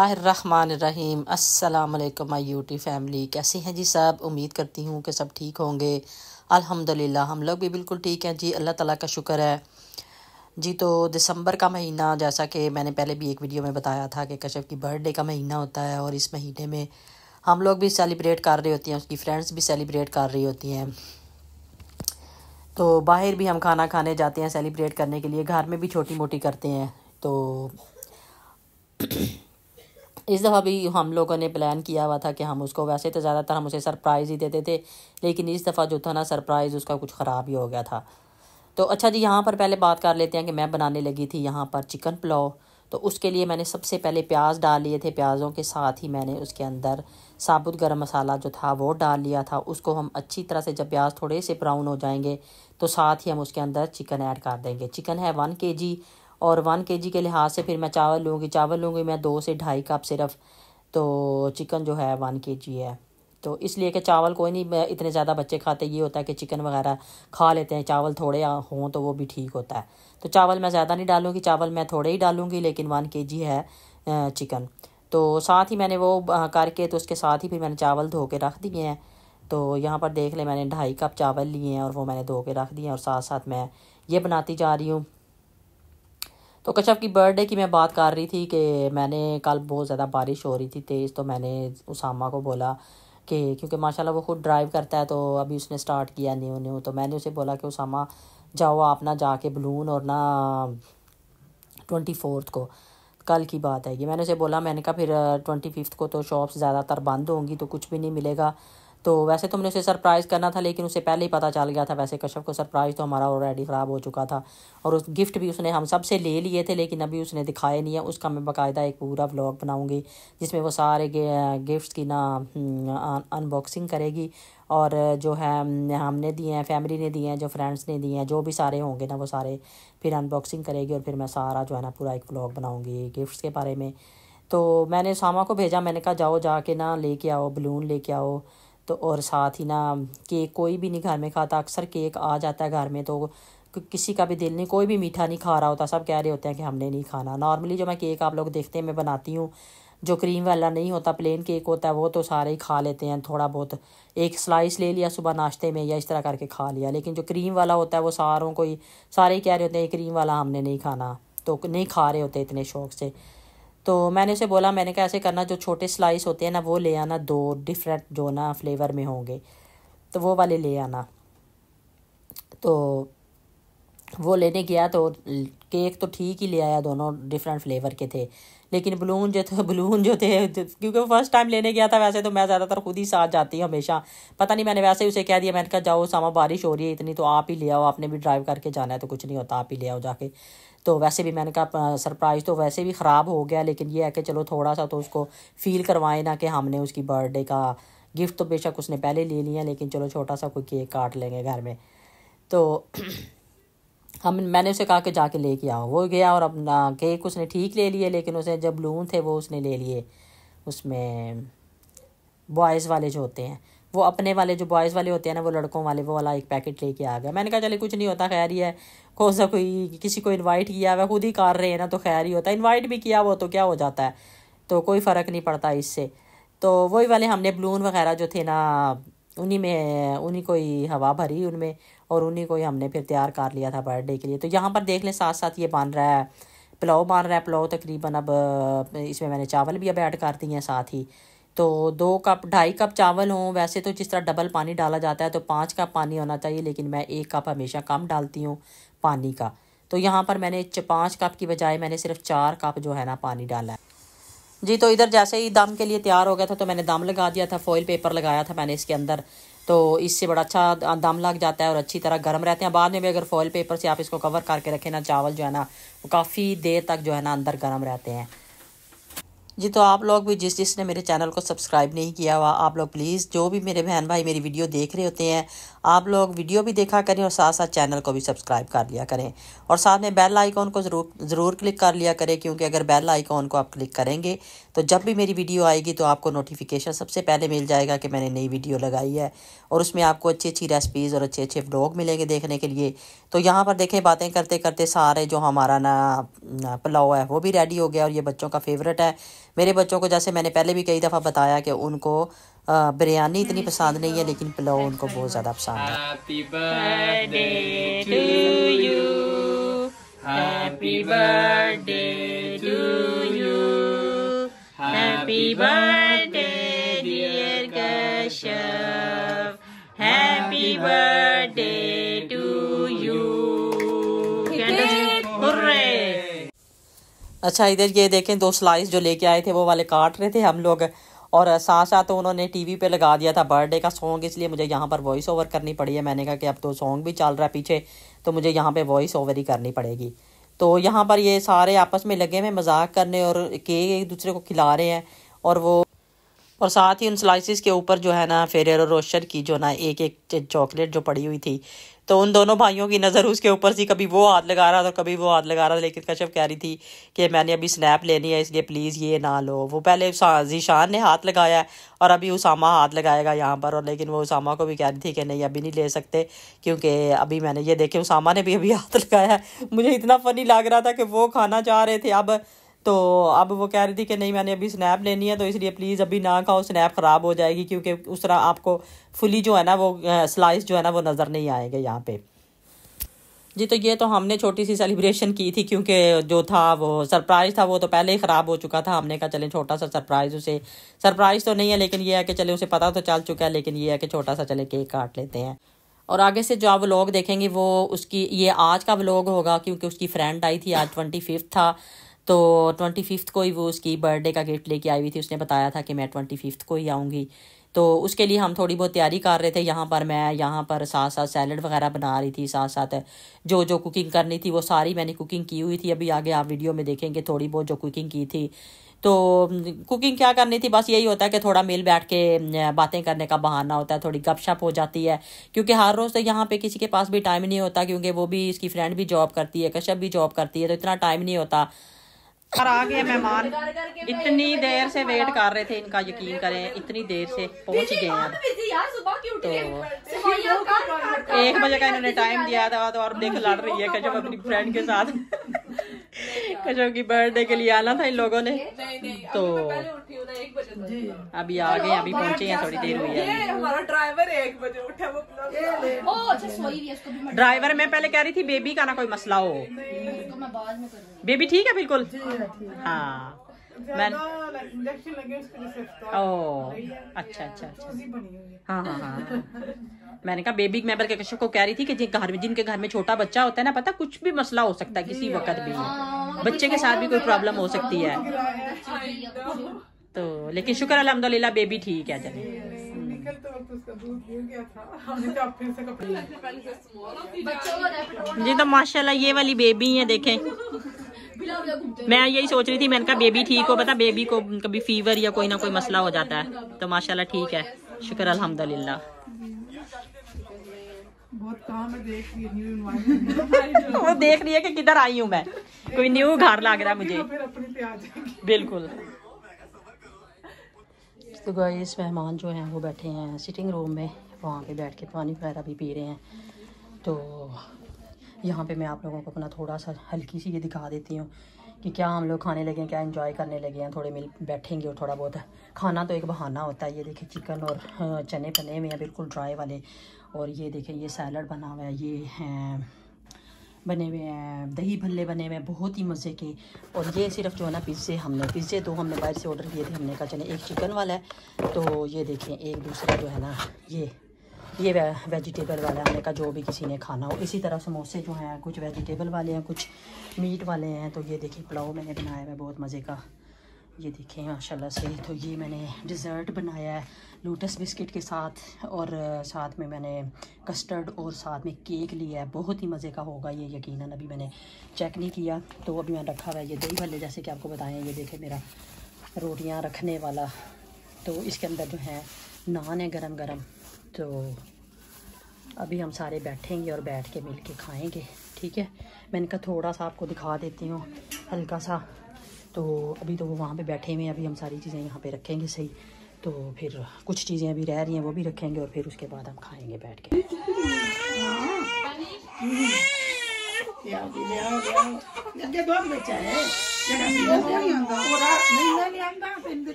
बिस्मिल्लाहिर्रहमानिर्रहीम। अस्सलाम वालेकुम माय यूट्यूब फैमिली। कैसे हैं जी सब? उम्मीद करती हूँ कि सब ठीक होंगे। अल्हम्दुलिल्लाह हम लोग भी बिल्कुल ठीक हैं जी, अल्लाह ताला का शुक्र है जी। तो दिसंबर का महीना, जैसा कि मैंने पहले भी एक वीडियो में बताया था कि कशफ की बर्थडे का महीना होता है और इस महीने में हम लोग भी सेलिब्रेट कर रहे होती हैं, उसकी फ्रेंड्स भी सेलिब्रेट कर रही होती हैं। तो बाहर भी हम खाना खाने जाते हैं सेलिब्रेट करने के लिए, घर में भी छोटी मोटी करते हैं। तो इस दफ़ा भी हम लोगों ने प्लान किया हुआ था कि हम उसको, वैसे तो ज़्यादातर हम उसे सरप्राइज़ ही देते थे, लेकिन इस दफ़ा जो था ना सरप्राइज़ उसका कुछ ख़राब ही हो गया था। तो अच्छा जी, यहाँ पर पहले बात कर लेते हैं कि मैं बनाने लगी थी यहाँ पर चिकन पुलाव। तो उसके लिए मैंने सबसे पहले प्याज डाल लिए थे, प्याज़ों के साथ ही मैंने उसके अंदर साबुत गरम मसाला जो था वो डाल लिया था। उसको हम अच्छी तरह से, जब प्याज थोड़े से ब्राउन हो जाएंगे तो साथ ही हम उसके अंदर चिकन ऐड कर देंगे। चिकन है 1 kg और 1 kg के लिहाज से फिर मैं चावल लूँगी मैं 2 से ढाई कप सिर्फ। तो चिकन जो है 1 kg है, तो इसलिए कि चावल कोई नहीं इतने ज़्यादा बच्चे खाते, ये होता है कि चिकन वगैरह खा लेते हैं, चावल थोड़े हों तो वो भी ठीक होता है। तो चावल मैं ज़्यादा नहीं डालूँगी, चावल मैं थोड़े ही डालूँगी, लेकिन 1 kg है चिकन। तो साथ ही मैंने वो करके, तो उसके साथ ही फिर मैंने चावल धो के रख दिए हैं। तो यहाँ पर देख ले, मैंने 2.5 कप चावल लिए हैं और वो मैंने धो के रख दिए हैं, और साथ साथ मैं ये बनाती जा रही हूँ। तो कशफ की बर्थडे की मैं बात कर रही थी कि मैंने कल बहुत ज़्यादा बारिश हो रही थी तेज़, तो मैंने उसामा को बोला कि, क्योंकि माशाल्लाह वो खुद ड्राइव करता है, तो अभी उसने स्टार्ट किया न्यू, तो मैंने उसे बोला कि उसामा जाओ आप ना जाके बलून, और ना 24 को, कल की बात है ये, मैंने उसे बोला, मैंने कहा फिर 25 को तो शॉप्स ज़्यादातर बंद होंगी तो कुछ भी नहीं मिलेगा। तो वैसे तो मैंने उसे सरप्राइज़ करना था, लेकिन उसे पहले ही पता चल गया था। वैसे कशफ को सरप्राइज़ तो हमारा ऑलरेडी ख़राब हो चुका था, और उस गिफ्ट भी उसने हम सब से ले लिए थे, लेकिन अभी उसने दिखाए नहीं है। उसका मैं बाकायदा एक पूरा व्लॉग बनाऊंगी जिसमें वो सारे गिफ्ट्स की ना अनबॉक्सिंग करेगी, और जो है हमने दिए हैं, फैमिली ने दिए हैं, जो फ्रेंड्स ने दिए हैं, जो भी सारे होंगे ना वो सारे फिर अनबॉक्सिंग करेगी, और फिर मैं सारा जो है ना पूरा एक व्लॉग बनाऊँगी गिफ्ट्स के बारे में। तो मैंने सामा को भेजा, मैंने कहा जाओ जाके ना लेके आओ, बलून लेके आओ। तो और साथ ही ना केक कोई भी नहीं घर में खाता, अक्सर केक आ जाता है घर में तो किसी का भी दिल नहीं, कोई भी मीठा नहीं खा रहा होता, सब कह रहे होते हैं कि हमने नहीं खाना। नॉर्मली जो मैं केक आप लोग देखते हैं मैं बनाती हूँ, जो क्रीम वाला नहीं होता, प्लेन केक होता है, वो तो सारे ही खा लेते हैं, थोड़ा बहुत एक स्लाइस ले लिया सुबह नाश्ते में या इस तरह करके खा लिया। लेकिन जो क्रीम वाला होता है वो सारों को ही, सारे ही कह रहे होते हैं क्रीम वाला हमने नहीं खाना, तो नहीं खा रहे होते इतने शौक से। तो मैंने उसे बोला, मैंने कहा ऐसे करना, जो छोटे स्लाइस होते हैं ना वो ले आना, 2 डिफरेंट जो ना फ्लेवर में होंगे, तो वो वाले ले आना। तो वो लेने गया तो केक तो ठीक ही ले आया, दोनों डिफरेंट फ्लेवर के थे, लेकिन बलून जो थे क्योंकि वो फर्स्ट टाइम लेने गया था। वैसे तो मैं ज़्यादातर खुद ही साथ जाती हूँ हमेशा, पता नहीं मैंने वैसे ही उसे कह दिया, मैंने कहा जाओ सामा बारिश हो रही है इतनी, तो आप ही ले आओ, आपने भी ड्राइव करके जाना है तो कुछ नहीं होता, आप ही ले आओ जाके। तो वैसे भी मैंने कहा सरप्राइज़ तो वैसे भी ख़राब हो गया, लेकिन ये है कि चलो थोड़ा सा तो उसको फ़ील करवाएं ना कि हमने उसकी बर्थडे का गिफ्ट तो बेशक उसने पहले ले लिया, लेकिन चलो छोटा सा कोई केक काट लेंगे घर में। तो मैंने उसे कहा कि जाके लेके आओ, वो गया और अपना केक उसने ठीक ले लिए, लेकिन उसे जब बलून थे वो उसने ले लिए, उसमें बॉयज़ वाले जो होते हैं, वो अपने वाले जो बॉयज़ वाले होते हैं ना, वो लड़कों वाले, वो वाला एक पैकेट लेके आ गया। मैंने कहा चले कुछ नहीं होता, खैर ही है, कौन सा कोई किसी को इनवाइट किया हुआ, खुद ही कर रहे हैं ना, तो खैर ही होता है, इनवाइट भी किया वो तो क्या हो जाता है, तो कोई फ़र्क नहीं पड़ता इससे। तो वही वाले हमने बलून वगैरह जो थे ना, उन्हीं को ही हवा भरी उनमें, और उन्हीं को ही हमने फिर तैयार कर लिया था बर्थडे के लिए। तो यहाँ पर देख लें साथ साथ ये बन रहा है पुलाव, बन रहा है पुलाव तकरीबन। अब इसमें मैंने चावल भी अब ऐड कर दिए हैं साथ ही। तो 2 कप 2.5 कप चावल हों, वैसे तो जिस तरह डबल पानी डाला जाता है तो 5 कप पानी होना चाहिए, लेकिन मैं 1 कप हमेशा कम डालती हूँ पानी का। तो यहाँ पर मैंने 5 कप की बजाय मैंने सिर्फ 4 कप जो है ना पानी डाला है जी। तो इधर जैसे ही दम के लिए तैयार हो गया था तो मैंने दम लगा दिया था, फॉइल पेपर लगाया था मैंने इसके अंदर, तो इससे बड़ा अच्छा दम लग जाता है और अच्छी तरह गर्म रहते हैं। बाद में भी अगर फॉइल पेपर से आप इसको कवर करके रखें ना, चावल जो है ना वो काफ़ी देर तक जो है ना अंदर गर्म रहते हैं जी। तो आप लोग भी जिसने मेरे चैनल को सब्सक्राइब नहीं किया हुआ, आप लोग प्लीज़, जो भी मेरे बहन भाई मेरी वीडियो देख रहे होते हैं, आप लोग वीडियो भी देखा करें और साथ साथ चैनल को भी सब्सक्राइब कर लिया करें, और साथ में बेल आइकॉन को ज़रूर क्लिक कर लिया करें, क्योंकि अगर बेल आइकॉन को आप क्लिक करेंगे तो जब भी मेरी वीडियो आएगी तो आपको नोटिफिकेशन सबसे पहले मिल जाएगा कि मैंने नई वीडियो लगाई है। और उसमें आपको अच्छी अच्छी रेसिपीज़ और अच्छे अच्छे व्लॉग मिलेंगे देखने के लिए। तो यहाँ पर देखें, बातें करते करते सारे जो हमारा ना पुलाव है वो भी रेडी हो गया। और ये बच्चों का फेवरेट है। मेरे बच्चों को, जैसे मैंने पहले भी कई दफ़ा बताया, कि उनको बिरयानी इतनी पसंद नहीं है, लेकिन पुलाव उनको बहुत ज़्यादा पसंद है। Happy birthday to you. Happy birthday to you. Happy birthday dear Kashyap. Happy birthday to you. Hooray! अच्छा, इधर ये देखें, 2 स्लाइस जो लेके आए थे वो वाले काट रहे थे हम लोग। और साथ साथ तो उन्होंने टीवी पे लगा दिया था बर्थडे का सॉन्ग, इसलिए मुझे यहाँ पर वॉइस ओवर करनी पड़ी है। मैंने कहा कि अब तो सॉन्ग भी चल रहा है पीछे, तो मुझे यहाँ पे वॉइस ओवर ही करनी पड़ेगी। तो यहाँ पर ये सारे आपस में लगे हुए मजाक करने और केक एक दूसरे को खिला रहे हैं। और साथ ही उन स्लाइसिस के ऊपर जो है ना, फेरेरो रोशर की जो ना एक एक चॉकलेट जो पड़ी हुई थी, तो उन दोनों भाइयों की नज़र उसके ऊपर थी। कभी वो हाथ लगा रहा था, कभी वो हाथ लगा रहा था। लेकिन कश्यप कह रही थी कि मैंने अभी स्नैप लेनी है, इसलिए प्लीज़ ये ना लो। वो पहले जीशान ने हाथ लगाया है और अभी उसामा हाथ लगाएगा यहाँ पर। और लेकिन वो उसामा को भी कह रही थी कि नहीं, अभी नहीं ले सकते, क्योंकि अभी मैंने ये देखे उसामा ने भी अभी हाथ लगाया है। मुझे इतना फ़नी लग रहा था कि वो खाना चाह रहे थे अब वो कह रही थी कि नहीं, मैंने अभी स्नैप लेनी है, तो इसलिए प्लीज़ अभी ना खाओ, स्नैप ख़राब हो जाएगी, क्योंकि उस तरह आपको फुली जो है ना वो स्लाइस जो है ना वो नज़र नहीं आएंगे यहाँ पे जी। तो ये तो हमने छोटी सी सेलिब्रेशन की थी, क्योंकि जो था वो सरप्राइज़ था, वो तो पहले ही ख़राब हो चुका था। हमने कहा चलें छोटा सा सरप्राइज़, उसे सरप्राइज़ तो नहीं है, लेकिन ये है कि चले उसे पता तो चल चुका है, लेकिन ये है कि छोटा सा चले केक काट लेते हैं। और आगे से जो आप व्लॉग देखेंगे वो उसकी, ये आज का व्लॉग होगा, क्योंकि उसकी फ्रेंड आई थी, आज 25 था, तो 25 को ही वो उसकी बर्थडे का गिफ्ट लेके आई हुई थी। उसने बताया था कि मैं 25 को ही आऊँगी, तो उसके लिए हम थोड़ी बहुत तैयारी कर रहे थे। यहाँ पर साथ साथ सैलड वगैरह बना रही थी, साथ साथ जो जो कुकिंग करनी थी वो सारी मैंने कुकिंग की हुई थी। अभी आगे आप वीडियो में देखेंगे थोड़ी बहुत जो कुकिंग की थी। तो कुकिंग क्या करनी थी, बस यही होता है कि थोड़ा मिल बैठ के बातें करने का बहाना होता है, थोड़ी गपशप हो जाती है, क्योंकि हर रोज़ तो यहाँ पे किसी के पास भी टाइम नहीं होता, क्योंकि वो भी, इसकी फ्रेंड भी जॉब करती है, कश्यप भी जॉब करती है, तो इतना टाइम नहीं होता। और आ गए मेहमान, इतनी देर से वेट कर रहे थे इनका, यकीन करें इतनी देर से पहुंच गए हैं। तो 1 बजे का इन्होंने टाइम दिया था, तो और देख लड़ रही है कश्यप अपनी फ्रेंड के साथ। कश्यप की बर्थडे के लिए आना था इन लोगों ने, तो अभी आ गए, अभी पहुंचे हैं, थोड़ी देर हुई है। हमारा ड्राइवर 1 बजे उठा, वो ड्राइवर, मैं पहले कह रही थी बेबी का ना कोई मसला हो, बेबी ठीक है बिल्कुल। हाँ, मैं ओ अच्छा अच्छा अच्छा, हाँ हाँ हाँ। मैंने कहा बेबी, मैं बल्कि कश्यप को कह रही थी कि जिनके घर में छोटा बच्चा होता है ना, पता कुछ भी मसला हो सकता है किसी वक्त भी, बच्चे के साथ भी कोई प्रॉब्लम हो सकती है। तो लेकिन शुक्र अल्हम्दुलिल्लाह बेबी ठीक है। चलिए जी, तो माशाल्लाह ये वाली बेबी है, देखें। मैं यही सोच रही थी, मैंने कहा बेबी ठीक हो, पता बेबी को कभी फीवर या कोई ना कोई मसला हो जाता है, तो माशाल्लाह ठीक है, शुक्र अल्हम्दुलिल्लाह। बहुत काम है, देख रही है वो देख रही है कि किधर आई हूँ मैं, कोई न्यू घर लग रहा है मुझे, फिर अपनी पे आ जाएगी। बिल्कुल। तो गाइस, मेहमान जो हैं वो बैठे हैं सिटिंग रूम में, वहाँ पे बैठ के पानी वगैरह भी पी रहे हैं। तो यहाँ पे मैं आप लोगों को अपना थोड़ा सा हल्की सी ये दिखा देती हूँ कि क्या हम लोग खाने लगे हैं, क्या एंजॉय करने लगे हैं, थोड़े मिल बैठेंगे और थोड़ा बहुत खाना तो एक बहाना होता है। ये देखिए चिकन और चने बने हुए हैं बिल्कुल ड्राई वाले, और ये देखें ये सैलड बना हुआ है, ये बने हुए हैं दही भल्ले बने हुए हैं बहुत ही मज़े के। और ये सिर्फ जो है ना पिज़्ज़े 2 हमने बाहर से ऑर्डर किए थे। हमने कहा चले एक चिकन वाला है, तो ये देखें एक दूसरा जो है ना ये वेजिटेबल वाला है। हमने कहा जो भी किसी ने खाना हो। इसी तरह समोसे जो हैं कुछ वेजिटेबल वाले हैं, कुछ मीट वाले हैं। तो ये देखिए पुलाव मैंने बनाया है बहुत मज़े का, ये देखें माशाल्लाह से। तो ये मैंने डिज़र्ट बनाया है लोटस बिस्किट के साथ, और साथ में मैंने कस्टर्ड और साथ में केक लिया है, बहुत ही मज़े का होगा ये यकीनन। अभी मैंने चेक नहीं किया, तो अभी मैंने रखा हुआ है ये दही भल्ले, जैसे कि आपको बताएं। ये देखें मेरा रोटियां रखने वाला, तो इसके अंदर जो है नान है गरम गरम। तो अभी हम सारे बैठेंगे और बैठ के मिल के खाएँगे, ठीक है। मैंने कहा थोड़ा सा आपको दिखा देती हूँ हल्का सा तो अभी तो वो वहाँ पे बैठे हुए हैं, अभी हम सारी चीज़ें यहाँ पे रखेंगे सही। तो फिर कुछ चीज़ें अभी रह रही हैं वो भी रखेंगे और फिर उसके बाद हम खाएंगे बैठ के।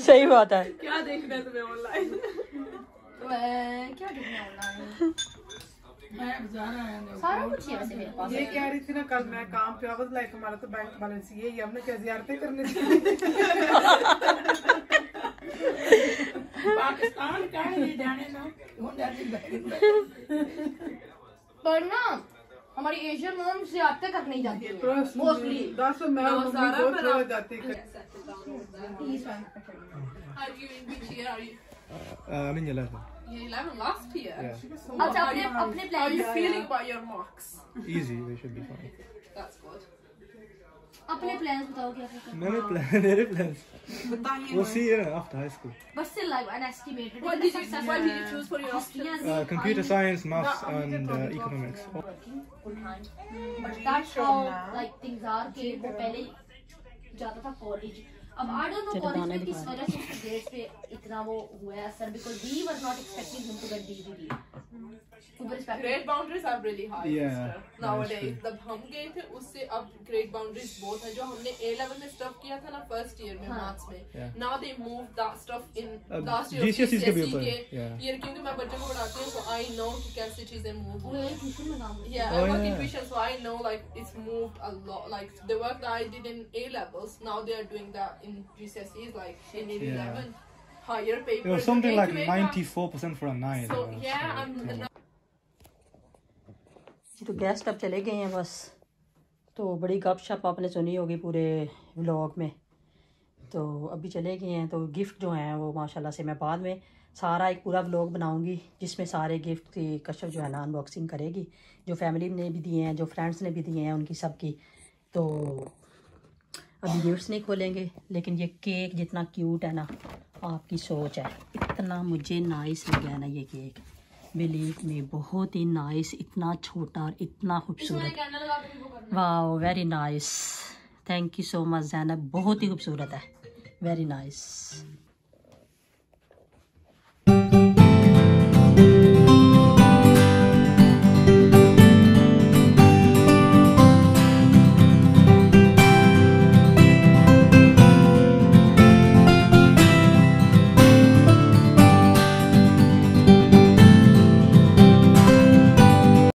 सही बात है। क्या देखना है तुम्हें ऑनलाइन? क्या देखना है ऑनलाइन? सारा कुछ है वैसे मेरे पास। ये कह रही थी ना कल मैं काम पे, आवाज लाइक हमारा तो बैंक बैलेंस ये ही, हमने क्या ज़ियारतें करने थी। पाकिस्तान का है जाने ना, पर ना हमारी एशियन मॉम ज़ियारतें करने ही जाती है मोस्टली। दस मैं मम्मी बहुत ज्यादा जाती है। I'm in 11. You're 11 last year. Yeah. अच्छा अपने How are you plan feeling about your marks? Easy, they should be fine. That's good. अपने प्लान्स बताओ क्या क्या Many plans. We'll see after high school. But still like an estimated What did you choose for your options? Computer science, maths, and economics. But that's how like things are के वो पहले जाता था college. अब I don't know college में किस वजह से उसके ग्रेड्स पे इतना वो हुआ है असर, because we were not expecting him to get DVD। Grade boundaries are really high. Yeah, Nowadays, जब हम गए थे उससे अब grade boundaries बहुत है। जो हमने A level में stuff किया था ना first year में maths में, Yeah. now they moved that stuff in last year GCSEs के भी ऊपर, के yeah. year, क्योंकि मैं बच्चों को पढ़ाती हूँ, so I know कि कैसे चीजें move वो एक ट्यूशन में काम Yeah, Oh, I work in yeah. tuition, so I know like it's moved a lot. Like the work that I did in A levels, now they are doing that in GCSEs, like in 11 higher papers. It was something like Make that- 94% for a 9. So yeah, I'm तो guest अब चले गए हैं बस। तो बड़ी गपशप आपने सुनी होगी पूरे व्लॉग में। तो अभी चले गए हैं। तो गिफ्ट जो हैं वो माशाल्लाह से मैं बाद में सारा एक पूरा व्लॉग बनाऊंगी जिसमें सारे गिफ्ट की कश्यप जो है ना अनबॉक्सिंग करेगी, जो फैमिली ने भी दिए हैं, जो फ्रेंड्स ने भी दिए हैं, उनकी सब की। तो अभी गिफ्ट्स नहीं खोलेंगे, लेकिन ये केक जितना क्यूट है ना, आपकी सोच है। इतना मुझे नाइस लगा है ना ये केक, बिलीव में बहुत ही नाइस, इतना छोटा और इतना खूबसूरत। वाह very nice, thank you so much Zainab, बहुत ही खूबसूरत है, वेरी नाइस।